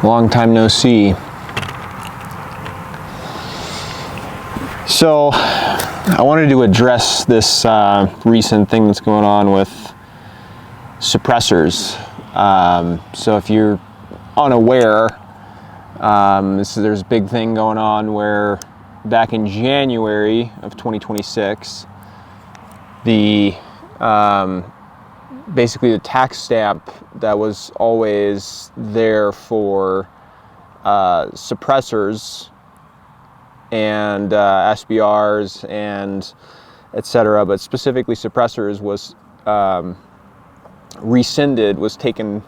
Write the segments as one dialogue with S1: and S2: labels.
S1: Long time no see. So I wanted to address this recent thing that's going on with suppressors. So if you're unaware, there's a big thing going on where back in January of 2026, the basically the tax stamp that was always there for suppressors and SBRs and etc., but specifically suppressors was rescinded, was taken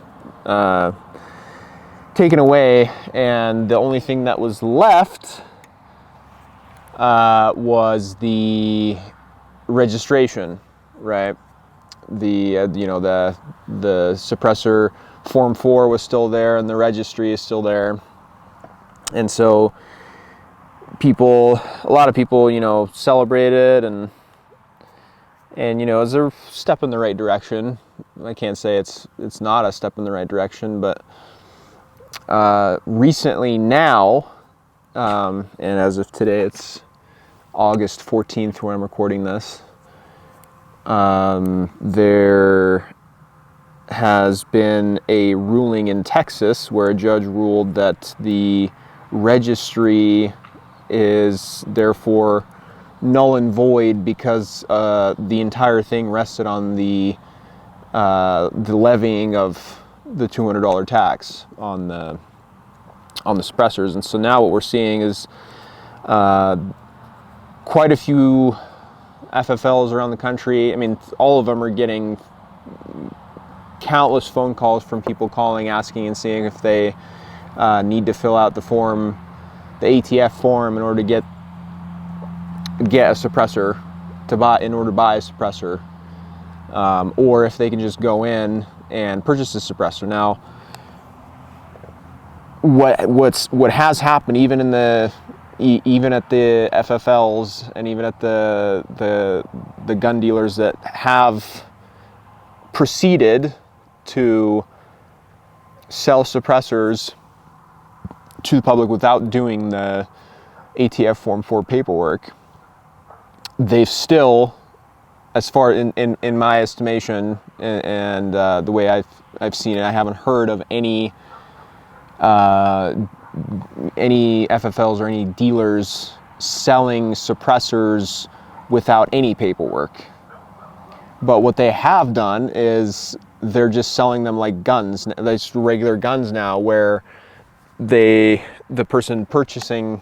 S1: away, and the only thing that was left was the registration, right? The the suppressor form 4 was still there, and the registry is still there. And so a lot of people, celebrated, and it's a step in the right direction. I can't say it's not a step in the right direction, but recently now, and as of today, it's August 14th when I'm recording this, there has been a ruling in Texas where a judge ruled that the registry is therefore null and void because the entire thing rested on the levying of the $200 tax on the suppressors. And so now what we're seeing is quite a few FFLs around the country. I mean, all of them are getting countless phone calls from people calling, asking and seeing if they need to fill out the form, the ATF form, in order to get a suppressor in order to buy a suppressor, or if they can just go in and purchase a suppressor. Now, what has happened, even at the FFLs and even at the gun dealers that have proceeded to sell suppressors to the public without doing the ATF Form 4 paperwork, they've still, as far in my estimation and the way I've seen it, I haven't heard of any FFLs or any dealers selling suppressors without any paperwork. But what they have done is they're just selling them like guns, like regular guns now, where the person purchasing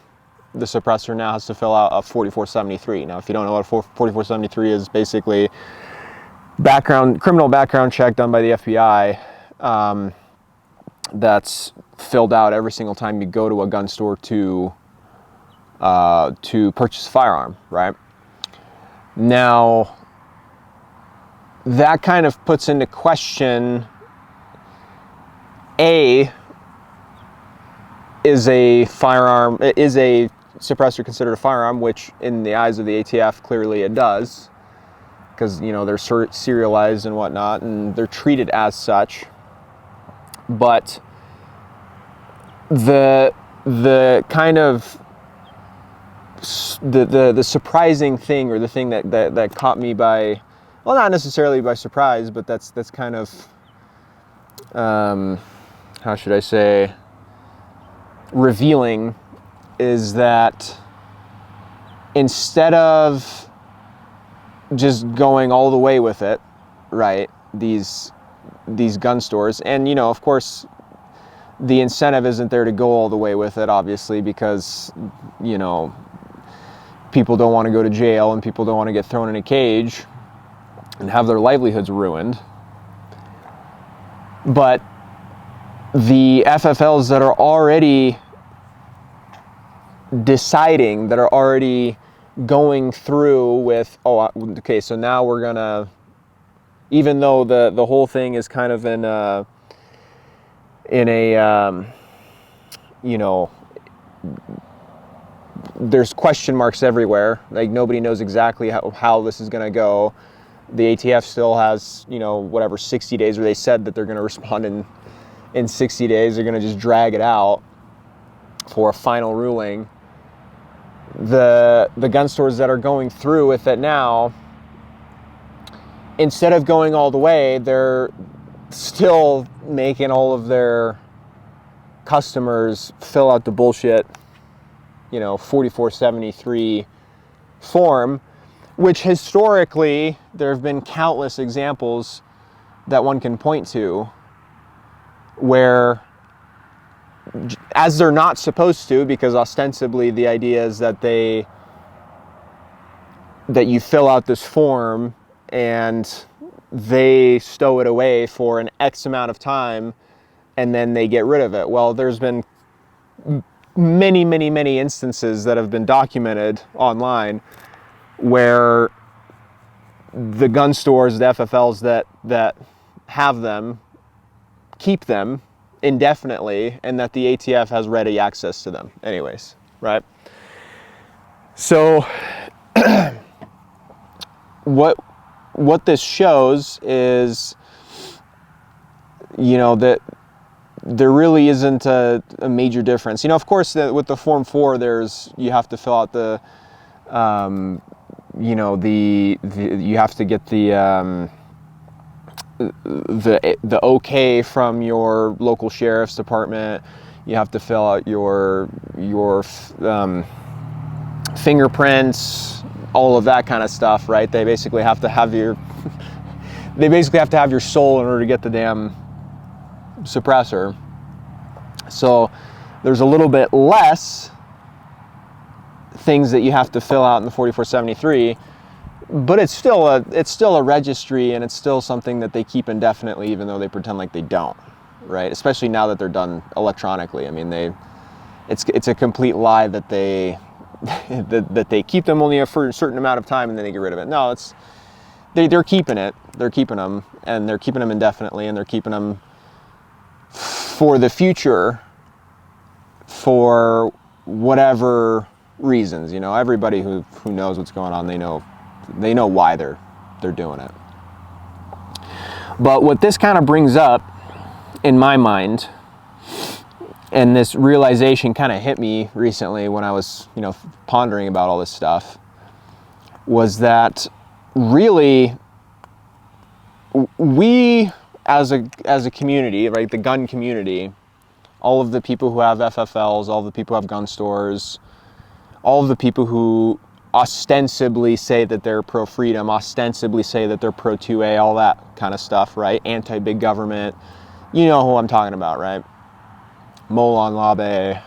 S1: the suppressor now has to fill out a 4473. Now, if you don't know what a 4473 is, basically criminal background check done by the FBI, that's filled out every single time you go to a gun store to purchase a firearm, right? Now, that kind of puts into question, is a suppressor considered a firearm, which in the eyes of the ATF, clearly it does, because, they're serialized and whatnot, and they're treated as such. But the kind of the surprising thing, or the thing that caught me by, well, not necessarily by surprise, but that's kind of how should I say, revealing, is that instead of just going all the way with it, right, these gun stores, and of course the incentive isn't there to go all the way with it, obviously, because people don't want to go to jail and people don't want to get thrown in a cage and have their livelihoods ruined. But the FFLs that are already deciding, that are already going through with, okay, so now we're gonna, even though the whole thing is kind of in a there's question marks everywhere. Like, nobody knows exactly how this is gonna go. The ATF still has, 60 days, where they said that they're gonna respond in 60 days. They're going to just drag it out for a final ruling. The gun stores that are going through with it now, instead of going all the way, they're still making all of their customers fill out the bullshit, 4473 form, which historically there have been countless examples that one can point to where, as they're not supposed to, because ostensibly the idea is that you fill out this form and they stow it away for an X amount of time and then they get rid of it. Well, there's been many, many, many instances that have been documented online where the gun stores, the FFLs that have them, keep them indefinitely, and that the ATF has ready access to them anyways, right? So what this shows is, that there really isn't a major difference. Of course, with the Form 4, you have to fill out the, you have to get the okay from your local sheriff's department. You have to fill out your fingerprints, all of that kind of stuff, right? They basically have to have your soul in order to get the damn suppressor. So there's a little bit less things that you have to fill out in the 4473, but it's still a registry, and it's still something that they keep indefinitely, even though they pretend like they don't, right? Especially now that they're done electronically. I mean, it's a complete lie that they that they keep them only for a certain amount of time and then they get rid of it. No, they're keeping it. They're keeping them, and they're keeping them indefinitely, and they're keeping them for the future for whatever reasons. Everybody who knows what's going on, they know why they're doing it. But what this kind of brings up in my mind, and this realization kind of hit me recently when I was, pondering about all this stuff, was that really we as a community, right, the gun community, all of the people who have FFLs, all of the people who have gun stores, all of the people who ostensibly say that they're pro-freedom, ostensibly say that they're pro-2A, all that kind of stuff, right? Anti-big government. You know who I'm talking about, right? Molon Labe,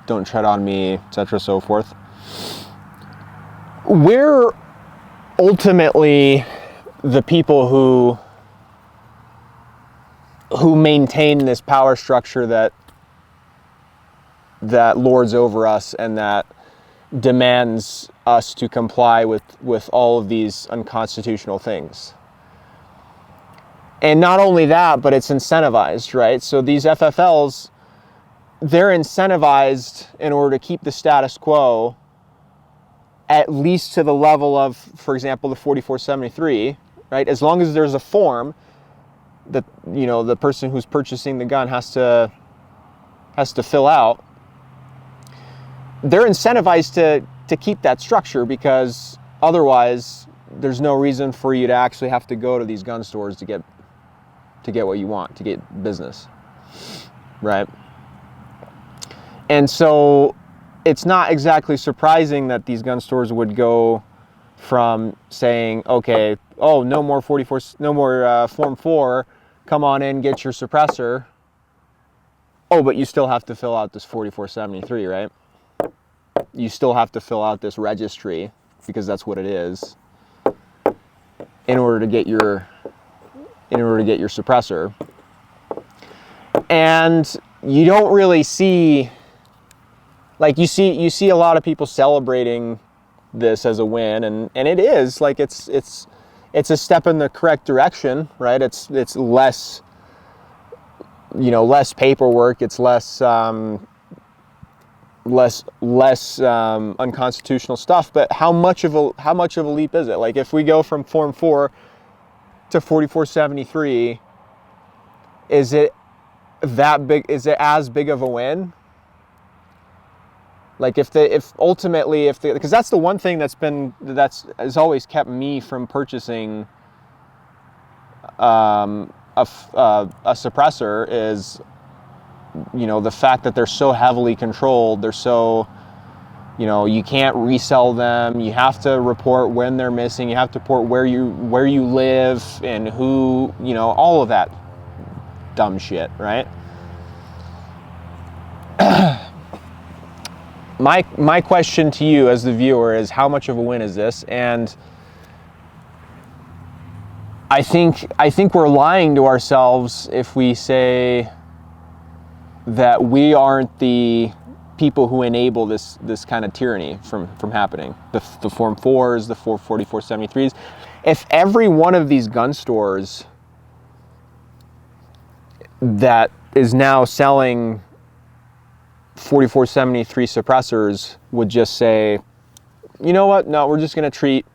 S1: don't tread on me, etc., so forth. We're ultimately the people who maintain this power structure that lords over us and that demands us to comply with all of these unconstitutional things. And not only that, but it's incentivized, right? So these FFLs, they're incentivized in order to keep the status quo at least to the level of, for example, the 4473, right? As long as there's a form that, the person who's purchasing the gun has to fill out, they're incentivized to keep that structure, because otherwise there's no reason for you to actually have to go to these gun stores to get what you want, to get business, right? And so it's not exactly surprising that these gun stores would go from saying, okay, oh, no more Form 4, come on in, get your suppressor. Oh, but you still have to fill out this 4473, right? You still have to fill out this registry, because that's what it is, in order to get your suppressor. And you don't really see, like, you see a lot of people celebrating this as a win, and it is, like, it's a step in the correct direction, right? It's less, less paperwork, it's less unconstitutional stuff. But how much of a leap is it? Like, if we go from Form 4 to 4473, is it that big? Is it as big of a win? Like because that's the one thing has always kept me from purchasing a suppressor is, the fact that they're so heavily controlled. They're so, you can't resell them. You have to report when they're missing. You have to report where you live and who, all of that dumb shit, right? My question to you as the viewer is, how much of a win is this? And I think we're lying to ourselves if we say that we aren't the people who enable this kind of tyranny from happening. The Form 4s, the 44473s. If every one of these gun stores that is now selling 4473 suppressors would just say, you know what? No, we're just going to treat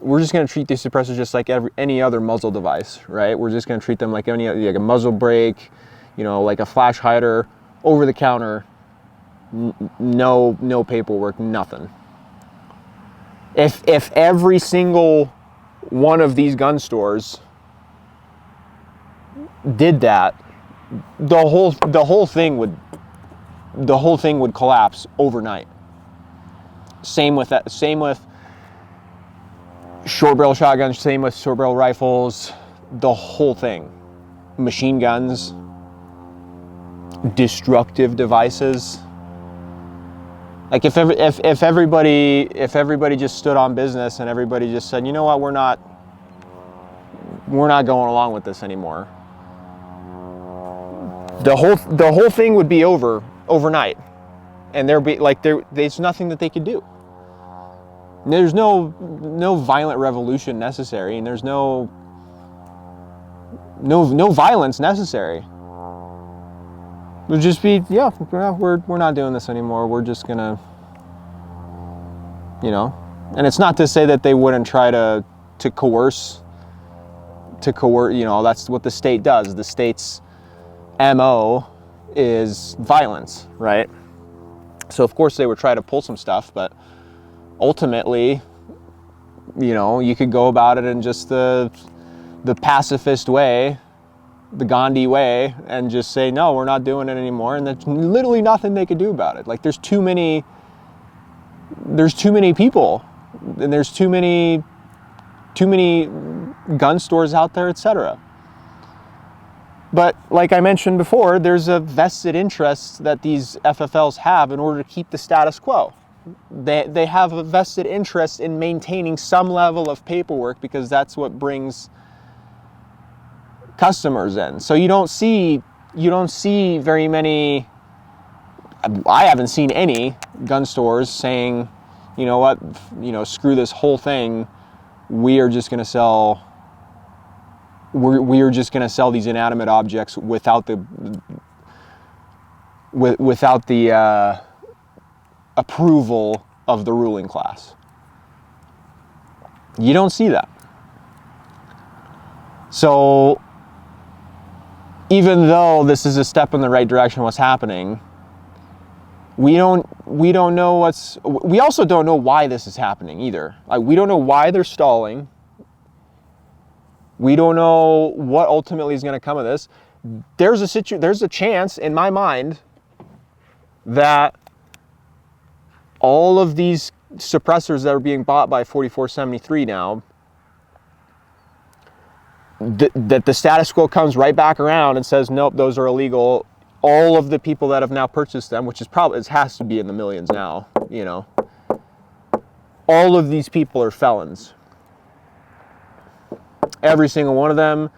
S1: these suppressors just like any other muzzle device, right? We're just going to treat them like like a muzzle brake, like a flash hider, over the counter, no paperwork, nothing. If every single one of these gun stores did that, the whole thing would collapse overnight. Same with short barrel shotguns, same with short barrel rifles, the whole thing. Machine guns, destructive devices. Like if everybody just stood on business and everybody just said, you know what, we're not going along with this anymore, the whole thing would be over overnight, and there's nothing that they could do. There's no violent revolution necessary, and there's no violence necessary. It would just be, we're not doing this anymore. We're just gonna, and it's not to say that they wouldn't try to coerce. That's what the state does. The state's MO is violence, right? So of course they would try to pull some stuff, but ultimately, you could go about it in just the pacifist way, the Gandhi way, and just say, no, we're not doing it anymore. And there's literally nothing they could do about it. Like there's too many people, and there's too many gun stores out there, etc. But like I mentioned before, there's a vested interest that these FFLs have in order to keep the status quo. They have a vested interest in maintaining some level of paperwork because that's what brings customers in. So you don't see very many, I haven't seen any gun stores saying, you know what, screw this whole thing. We are just going to sell these inanimate objects without the approval of the ruling class. You don't see that. So even though this is a step in the right direction, what's happening, we also don't know why this is happening either. Like, we don't know why they're stalling. We don't know what ultimately is going to come of this. There's a chance in my mind that all of these suppressors that are being bought by 4473 now, that the status quo comes right back around and says, nope, those are illegal. All of the people that have now purchased them, which is probably, it has to be in the millions now, all of these people are felons. Every single one of them,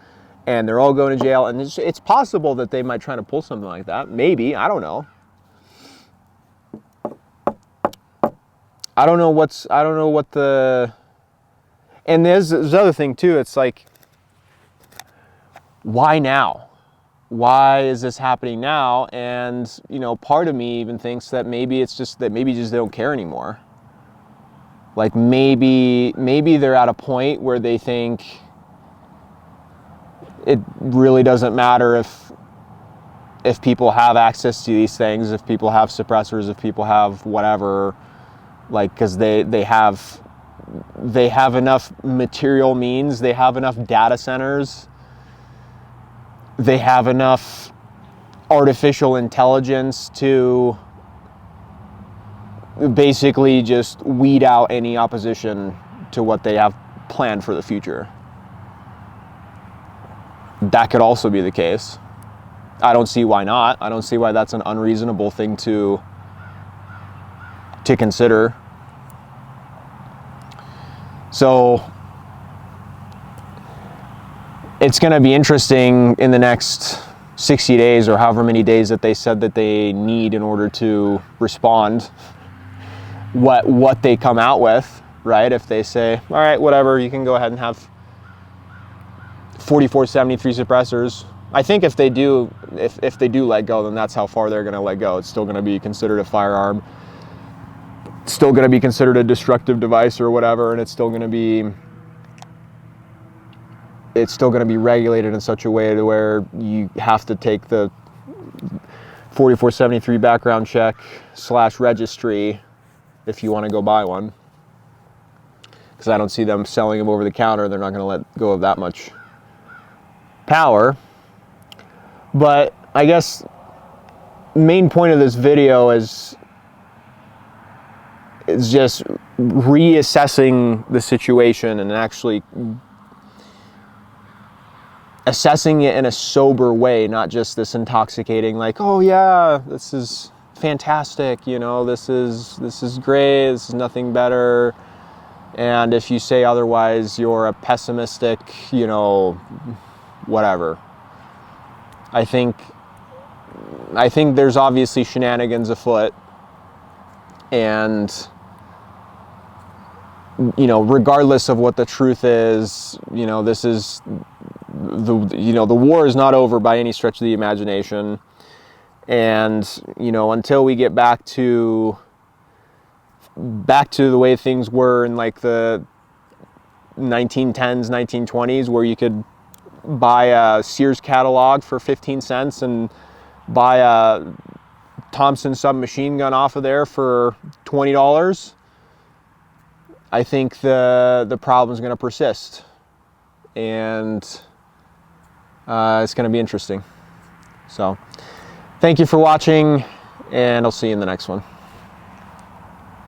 S1: and they're all going to jail. And it's possible that they might try to pull something like that. Maybe, I don't know. I don't know what the, and there's other thing too. It's like, why now? Why is this happening now? And, part of me even thinks that maybe it's just that maybe just they don't care anymore. Like maybe they're at a point where they think it really doesn't matter if people have access to these things, if people have suppressors, if people have whatever, like, because they have enough material means, they have enough data centers, they have enough artificial intelligence to basically just weed out any opposition to what they have planned for the future. That could also be the case. I don't see why not. I don't see why that's an unreasonable thing to consider. So it's going to be interesting in the next 60 days or however many days that they said that they need in order to respond, what they come out with, right? If they say, all right, whatever, you can go ahead and have 4473 suppressors. I think if they do let go, then that's how far they're going to let go. It's still going to be considered a firearm. It's still going to be considered a destructive device or whatever, and it's still going to be regulated in such a way to where you have to take the 4473 background check / registry if you want to go buy one. Because I don't see them selling them over the counter. They're not going to let go of that much power. But I guess the main point of this video is just reassessing the situation and actually assessing it in a sober way, not just this intoxicating, like, oh yeah, this is fantastic, you know, this is great, this is nothing better. And if you say otherwise, you're a pessimistic, you know, whatever. I think there's obviously shenanigans afoot, and you know, regardless of what the truth is, you know, this is the war is not over by any stretch of the imagination. And you know, until we get back to the way things were in like the 1910s, 1920s, where you could buy a Sears catalog for 15 cents and buy a Thompson submachine gun off of there for $20, I think the problem is going to persist, and it's going to be interesting. So thank you for watching, and I'll see you in the next one.